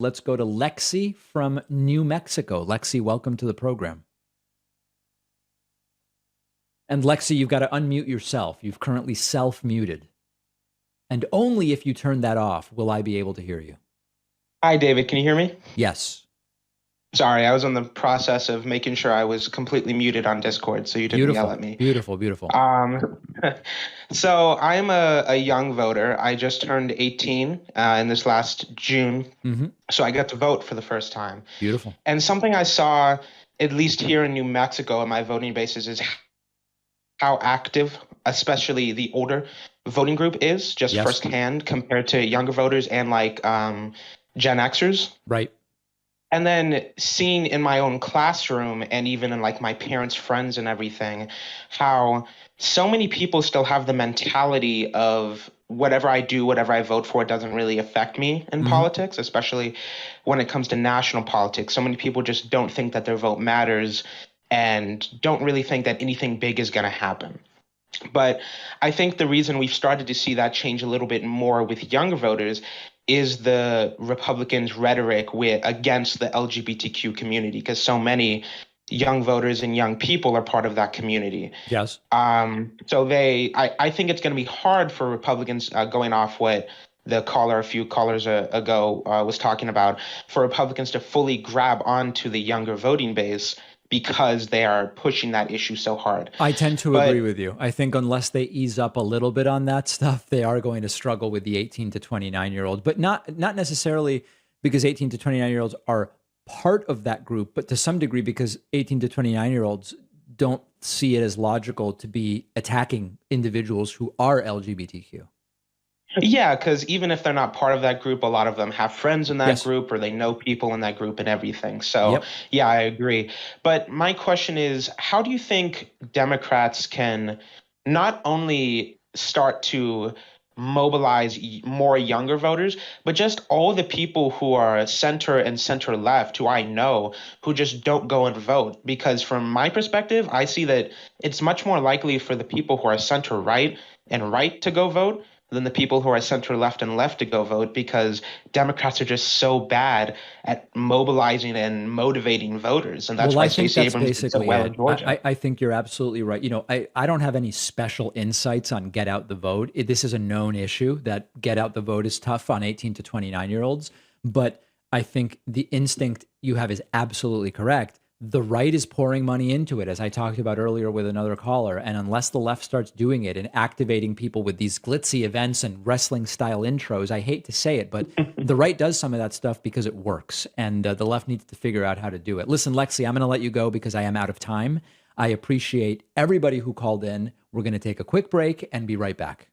Let's go to Lexi from New Mexico. Lexi, welcome to the program. And Lexi, you've got to unmute yourself. You've currently self-muted. And only if you turn that off will I be able to hear you. Hi, David. Can you hear me? Yes. Sorry, I was in the process of making sure I was completely muted on Discord, so you didn't yell Beautiful, at me. beautiful, beautiful. So I'm a young voter. I just turned 18 in this last June, so I got to vote for the first time. Beautiful. And something I saw, at least here in New Mexico, in my voting basis, is how active, especially the older voting group is, just Yes. firsthand compared to younger voters and like Gen Xers. Right. And then seeing in my own classroom and even in like my parents' friends and everything, how so many people still have the mentality of whatever I do, whatever I vote for, it doesn't really affect me in politics, especially when it comes to national politics. So many people just don't think that their vote matters and don't really think that anything big is going to happen. But I think the reason we've started to see that change a little bit more with younger voters is the Republicans' rhetoric against the LGBTQ community, because so many young voters and young people are part of that community. Yes. I think it's going to be hard for Republicans, going off what the caller a few callers ago was talking about, for Republicans to fully grab onto the younger voting base because they are pushing that issue so hard. I tend to agree with you. I think unless they ease up a little bit on that stuff, they are going to struggle with the 18 to 29-year-old, but not necessarily because 18 to 29-year-olds are part of that group, but to some degree because 18 to 29-year-olds don't see it as logical to be attacking individuals who are LGBTQ. Yeah, because even if they're not part of that group, a lot of them have friends in that group or they know people in that group and everything. So, yeah, I agree. But my question is, how do you think Democrats can not only start to mobilize more younger voters, but just all the people who are center and center left, who I know, who just don't go and vote? Because from my perspective, I see that it's much more likely for the people who are center right and right to go vote than the people who are center left and left to go vote, because Democrats are just so bad at mobilizing and motivating voters. And that's why Stacey Abrams did so well in Georgia. I think you're absolutely right. You know, I don't have any special insights on get out the vote. This is a known issue that get out the vote is tough on 18 to 29-year-olds. But I think the instinct you have is absolutely correct. The right is pouring money into it, as I talked about earlier with another caller. And unless the left starts doing it and activating people with these glitzy events and wrestling style intros, I hate to say it, but the right does some of that stuff because it works. And the left needs to figure out how to do it. Listen, Lexi, I'm going to let you go because I am out of time. I appreciate everybody who called in. We're going to take a quick break and be right back.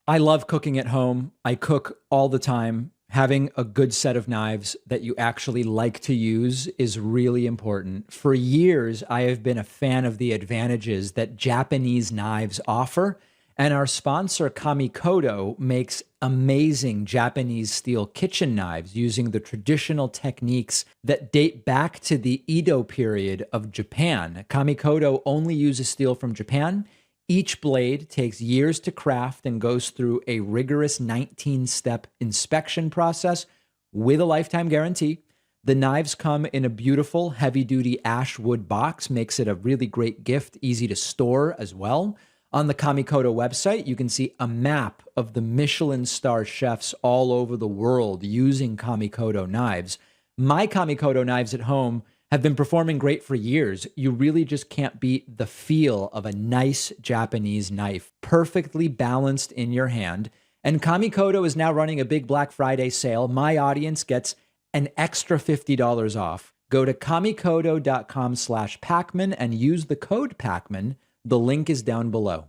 I love cooking at home. I cook all the time. Having a good set of knives that you actually like to use is really important. For years, I have been a fan of the advantages that Japanese knives offer, and our sponsor, Kamikoto, makes amazing Japanese steel kitchen knives using the traditional techniques that date back to the Edo period of Japan. Kamikoto only uses steel from Japan. Each blade takes years to craft and goes through a rigorous 19-step inspection process with a lifetime guarantee. The knives come in a beautiful heavy-duty ash wood box, makes it a really great gift, easy to store as well. On the Kamikoto website, you can see a map of the Michelin star chefs all over the world using Kamikoto knives. My Kamikoto knives at home have been performing great for years. You really just can't beat the feel of a nice Japanese knife, perfectly balanced in your hand. And Kamikoto is now running a big Black Friday sale. My audience gets an extra $50 off. Go to kamikoto.com/Pacman and use the code Pacman. The link is down below.